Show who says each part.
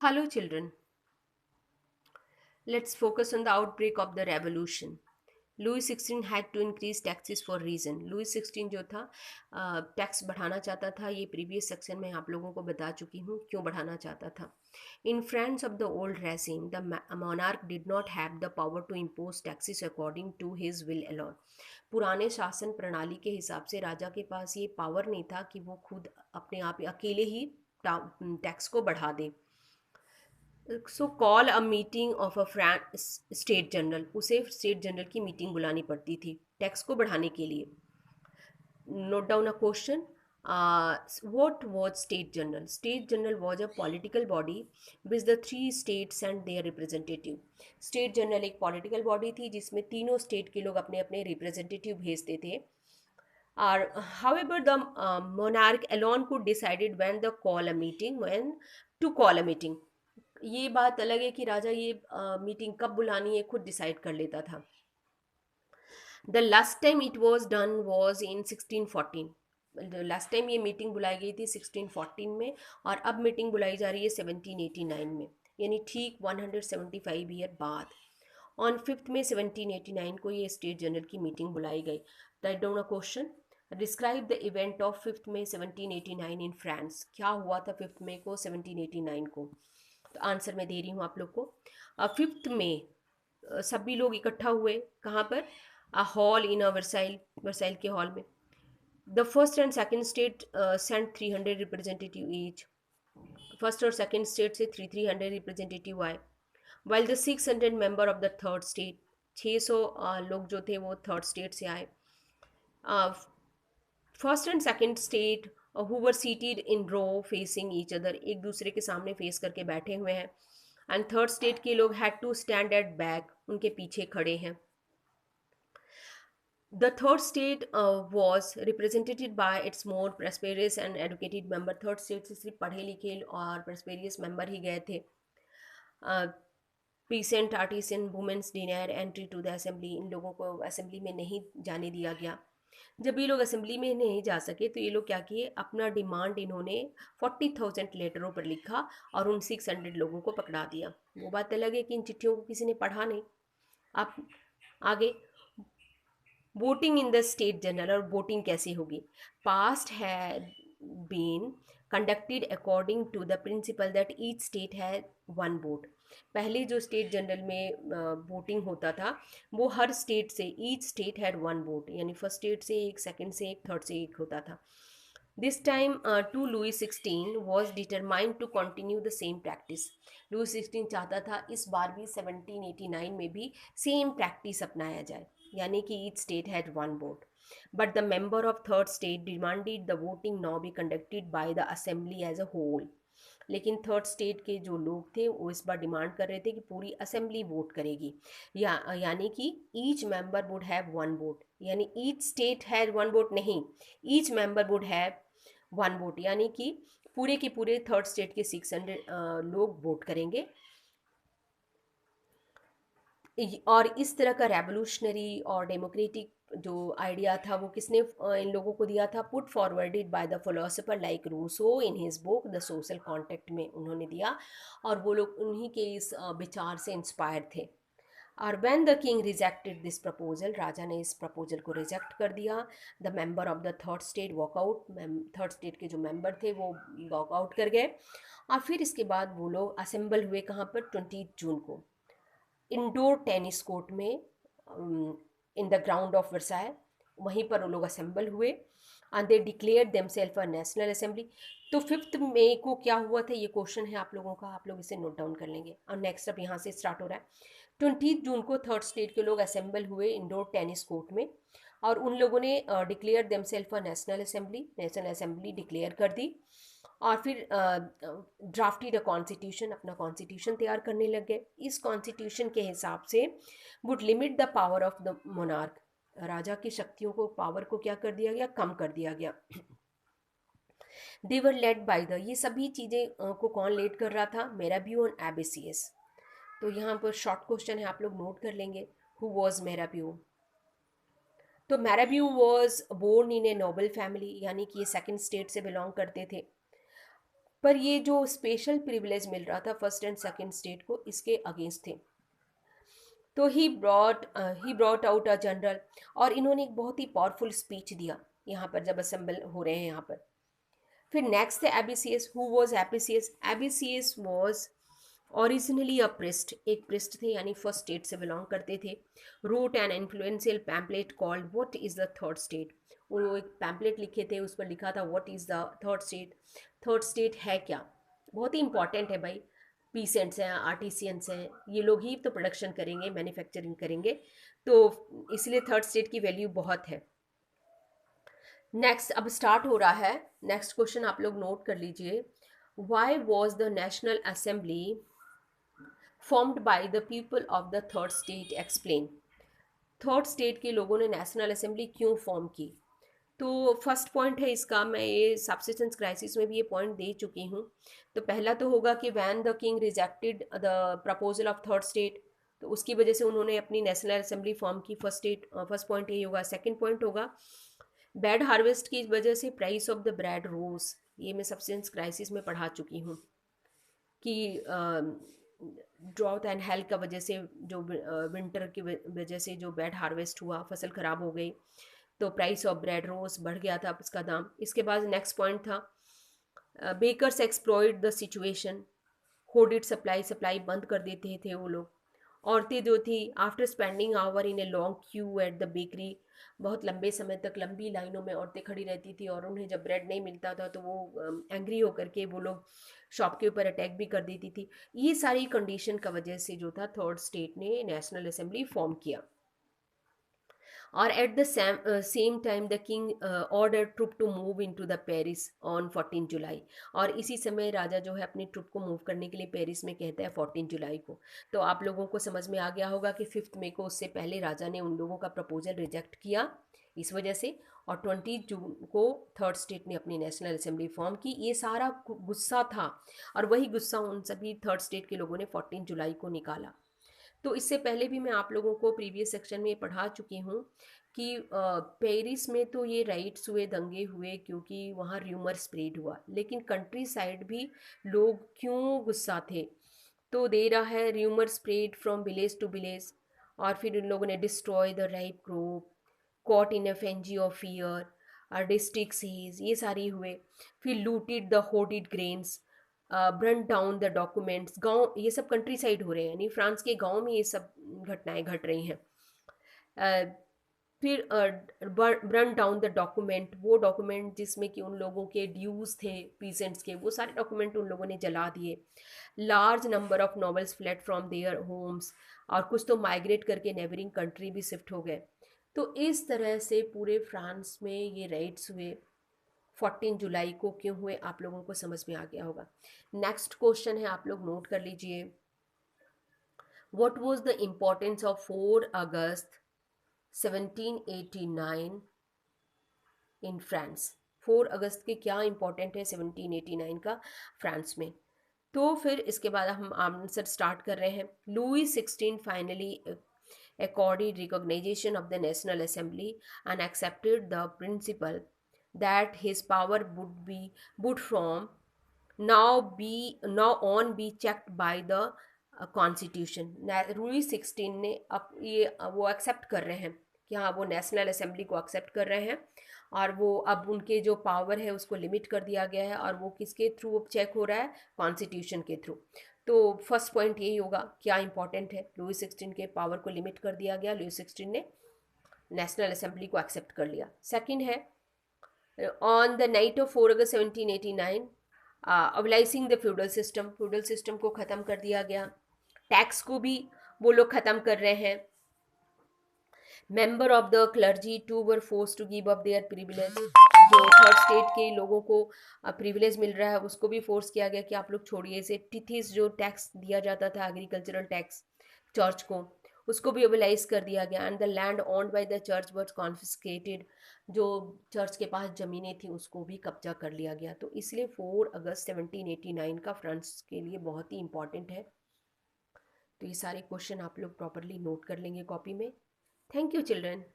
Speaker 1: Hello, children. Let's focus on the outbreak of the revolution. Louis 16 had to increase taxes for reason. Louis 16 जो था tax बढ़ाना चाहता था। ये previous section में आप लोगों को बता चुकी हूँ क्यों बढ़ाना चाहता था। In France of the old regime the monarch did not have the power to impose taxes according to his will alone. पुराने शासन प्रणाली के हिसाब से राजा के पास ये पावर नहीं था कि वो खुद अपने आप अकेले ही टैक्स को बढ़ा दे। So call a meeting of a state general, उसे स्टेट जनरल की मीटिंग बुलानी पड़ती थी टैक्स को बढ़ाने के लिए। Note down a question. what was state general? State general was a political body with the three states and their representative. State general एक political body थी जिसमें तीनों स्टेट के लोग अपने अपने रिप्रेजेंटेटिव भेजते थे। और however the monarch alone could decided when to call a meeting. ये बात अलग है कि राजा ये मीटिंग कब बुलानी है खुद डिसाइड कर लेता था। The last time it was done was in 1614। Last time ये मीटिंग बुलाई गई थी 1614 में, और अब मीटिंग बुलाई जा रही है 1789 में, यानी ठीक 175 ईयर बाद। ऑन 5 में 1789 को ये स्टेट जनरल की मीटिंग बुलाई गई। Write down a question. Describe the event of 5 में 1789 इन फ्रांस। क्या हुआ था 5 मई को 1789 को? तो आंसर मैं दे रही हूँ आप लोग को। 5 में सभी लोग इकट्ठा हुए कहाँ पर? A hall in a Versailles, Versailles के हॉल में। The first and second estate sent 300 representative each. First और सेकंड स्टेट से 300 रिप्रेजेंटेटिव आए। While the 600 member of the third estate, 600 लोग जो थे वो थर्ड स्टेट से आए। First and second estate who were seated in row facing each other, एक दूसरे के सामने फेस करके बैठे हुए हैं। एंड थर्ड स्टेट के लोग had to stand at back, उनके पीछे खड़े हैं। The third state was represented by its more prosperous and educated member. Third estate से सिर्फ पढ़े लिखे और prosperous member ही गए थे। Peasant artisan women's denied entry to the assembly, इन लोगों को असेंबली में नहीं जाने दिया गया। जब ये लोग असेंबली में नहीं जा सके तो ये लोग क्या किए, अपना डिमांड इन्होंने 40,000 लेटरों पर लिखा और उन 600 लोगों को पकड़ा दिया। वो बात अलग है कि इन चिट्ठियों को किसी ने पढ़ा नहीं। आप आगे। Voting in the estate general, और वोटिंग कैसे होगी? Past had been conducted according to the principle that each state had one vote. पहले जो स्टेट जनरल में वोटिंग होता था वो हर स्टेट से, each state had one vote, यानी फर्स्ट स्टेट से एक, सेकंड से एक, थर्ड से एक होता था। This time too Louis 16 was determined to continue the same practice. Louis 16 चाहता था इस बार भी 1789 में भी सेम प्रैक्टिस अपनाया जाए, यानी कि each state had one vote. But the member of third estate demanded the voting now be conducted by the assembly as a whole. लेकिन थर्ड स्टेट के जो लोग थे वो इस बार डिमांड कर रहे थे कि पूरी असेंबली वोट करेगी, यानी कि each member would have one vote, यानी each state had one vote नहीं, each member would have one vote, यानी कि पूरे के पूरे थर्ड स्टेट के 600 लोग वोट करेंगे। और इस तरह का रेवोल्यूशनरी और डेमोक्रेटिक जो आइडिया था वो किसने इन लोगों को दिया था? Put forwarded by the philosopher like Rousseau in his book the social contract में उन्होंने दिया, और वो लोग उन्हीं के इस विचार से इंस्पायर थे। और when the king rejected this proposal, राजा ने इस प्रपोजल को रिजेक्ट कर दिया। The member of the third state walkout, third state के जो मेंबर थे वो वॉकआउट कर गए। और फिर इसके बाद वो लोग असेंबल हुए कहाँ पर? 20 जून को इंडोर टेनिस कोर्ट में, in the ground of Versailles, वहीं पर वो लोग असेंबल हुए। And they declare themselves a national assembly. तो 5 मई को क्या हुआ था, ये क्वेश्चन है आप लोगों का, आप लोग इसे नोट डाउन कर लेंगे। और नेक्स्ट अब यहाँ से स्टार्ट हो रहा है। 20 जून को थर्ड स्टेट के लोग असेंबल हुए इंडोर टेनिस कोर्ट में, और उन लोगों ने declare themselves a national assembly, national assembly declare कर दी। और फिर ड्राफ्टेड अ कॉन्स्टिट्यूशन, अपना कॉन्स्टिट्यूशन तैयार करने लग गए। इस कॉन्स्टिट्यूशन के हिसाब से would limit the power of the monarch, राजा की शक्तियों को, पावर को क्या कर दिया गया? कम कर दिया गया। दे वर लेड बाय द, ये सभी चीज़ें को कौन लेड कर रहा था? मेराबियो एंड एबेसियस। तो यहाँ पर शॉर्ट क्वेश्चन है, आप लोग नोट कर लेंगे। Who was Mirabeau? तो Mirabeau was born in a noble family, यानी कि ये सेकंड स्टेट से बिलोंग करते थे। पर ये जो स्पेशल प्रिविलेज मिल रहा था फर्स्ट एंड सेकंड स्टेट को, इसके अगेंस्ट थे। तो he brought out a general, और इन्होंने एक बहुत ही पावरफुल स्पीच दिया यहाँ पर जब असेंबल हो रहे हैं यहाँ पर। फिर नेक्स्ट है Abbe Sieyes. Who was Abbe Sieyes? Abbe Sieyes was originally a priest, एक प्रिस्ट थे यानी फर्स्ट स्टेट से बिलोंग करते थे। Wrote an influential pamphlet called what is the third state. वो एक पैम्पलेट लिखे थे, उस पर लिखा था what is the third state. Third state है क्या? बहुत ही इंपॉर्टेंट है भाई। पीसेंट्स हैं, आर्टिसियंस हैं, ये लोग ही तो प्रोडक्शन करेंगे, मैन्युफैक्चरिंग करेंगे, तो इसलिए थर्ड स्टेट की वैल्यू बहुत है। नेक्स्ट अब स्टार्ट हो रहा है। नेक्स्ट क्वेश्चन आप लोग नोट कर लीजिए। Why was the national assembly formed by the people of the third state? Explain. Third state के लोगों ने नेशनल असेंबली क्यों फॉर्म की? तो फर्स्ट पॉइंट है इसका, मैं ये सब्सिस्टेंस क्राइसिस में भी ये पॉइंट दे चुकी हूँ। तो पहला तो होगा कि when the king rejected the proposal of third state, तो उसकी वजह से उन्होंने अपनी नेशनल असेंबली फॉर्म की। फर्स्ट पॉइंट यही होगा। सेकंड पॉइंट होगा बैड हार्वेस्ट की वजह से प्राइस ऑफ द ब्रेड रोज, ये मैं सब्सिस्टेंस क्राइसिस में पढ़ा चुकी हूँ कि ड्रॉथ एंड हेल्थ का वजह से, जो विंटर की वजह से जो बैड हार्वेस्ट हुआ, फसल ख़राब हो गई, तो प्राइस ऑफ ब्रेड रोज बढ़ गया था उसका दाम। इसके बाद नेक्स्ट पॉइंट था bakers exploit the situation, hoarded supply, supply बंद कर देते थे वो लोग। औरतें जो थी after spending hour in a long queue at the bakery, बहुत लंबे समय तक लंबी लाइनों में औरतें खड़ी रहती थी, और उन्हें जब ब्रेड नहीं मिलता था तो वो एंग्री होकर के वो लोग शॉप के ऊपर अटैक भी कर देती थी। ये सारी कंडीशन का वजह से जो था थर्ड स्टेट ने नेशनल असेंबली फॉर्म किया। और at the same time the king order troop to move into the Paris on 14 July, और इसी समय राजा जो है अपनी ट्रुप को मूव करने के लिए पेरिस में कहता है 14 जुलाई को। तो आप लोगों को समझ में आ गया होगा कि 5 मई को, उससे पहले राजा ने उन लोगों का प्रपोजल रिजेक्ट किया इस वजह से, और 20 जून को थर्ड स्टेट ने अपनी नेशनल असेंबली फॉर्म की। ये सारा गुस्सा था, और वही गुस्सा उन सभी थर्ड स्टेट के लोगों ने 14 जुलाई को निकाला। तो इससे पहले भी मैं आप लोगों को प्रीवियस सेक्शन में पढ़ा चुकी हूँ कि पेरिस में तो ये राइट्स हुए, दंगे हुए, क्योंकि वहाँ र्यूमर स्प्रेड हुआ, लेकिन कंट्री साइड भी लोग क्यों गुस्सा थे? तो दे रहा है rumour spread from village to village, और फिर उन लोगों ने destroy the ripe crop, caught in a frenzy of fear, और डिस्ट्रिक्ट सीज, ये सारी हुए। फिर looted the hoarded grains, burn down the documents. गांव, ये सब कंट्री साइड हो रहे हैं, यानी फ्रांस के गांव में ये सब घटनाएं घट रही हैं। फिर ब्रन डाउन द डॉक्यूमेंट, वो डॉक्यूमेंट जिसमें कि उन लोगों के ड्यूज थे पीसेंट्स के, वो सारे डॉक्यूमेंट उन लोगों ने जला दिए। Large number of novels fled from their homes, और कुछ तो माइग्रेट करके नेबरिंग कंट्री भी शिफ्ट हो गए। तो इस तरह से पूरे फ्रांस में ये रेड्स हुए 14 जुलाई को। क्यों हुए आप लोगों को समझ में आ गया होगा। नेक्स्ट क्वेश्चन है, आप लोग नोट कर लीजिए। What was the importance of 4 अगस्त 1789 इन फ्रांस? 4 अगस्त के क्या इंपॉर्टेंट है 1789 का फ्रांस में? तो फिर इसके बाद हम आंसर स्टार्ट कर रहे हैं। Louis 16 finally accorded recognition of the National Assembly and accepted the principle that his power would from now on be checked by the constitution. रूई 16 ने अब ये वो एक्सेप्ट कर रहे हैं कि हाँ, वो नेशनल असेंबली को एक्सेप्ट कर रहे हैं, और वो अब उनके जो पावर है उसको लिमिट कर दिया गया है, और वो किसके थ्रू अब चेक हो रहा है? कॉन्स्टिट्यूशन के थ्रू। तो फर्स्ट पॉइंट यही होगा, क्या इंपॉर्टेंट है? लुई 16 के पावर को लिमिट कर दिया गया, लुई 16 ने नेशनल असेंबली को एक्सेप्ट कर लिया। सेकंड है ऑन द नाइट ऑफ 4 अगस्त 1789 abolishing the feudal system, feudal system को ख़त्म कर दिया गया। टैक्स को भी वो लोग ख़त्म कर रहे हैं। Member of the clergy to were force to give up their privilege, जो थर्ड स्टेट के लोगों को प्रिविलेज मिल रहा है उसको भी फोर्स किया गया कि आप लोग छोड़िए इसे। टिथिस, जो टैक्स दिया जाता था एग्रीकल्चरल टैक्स चर्च को, उसको भी एबलाइज कर दिया गया। And the land owned by the church was confiscated, जो चर्च के पास ज़मीनें थी उसको भी कब्जा कर लिया गया। तो इसलिए 4 अगस्त 1789 का फ्रांस के लिए बहुत ही इंपॉर्टेंट है। तो ये सारे क्वेश्चन आप लोग प्रॉपरली नोट कर लेंगे कॉपी में। Thank you children.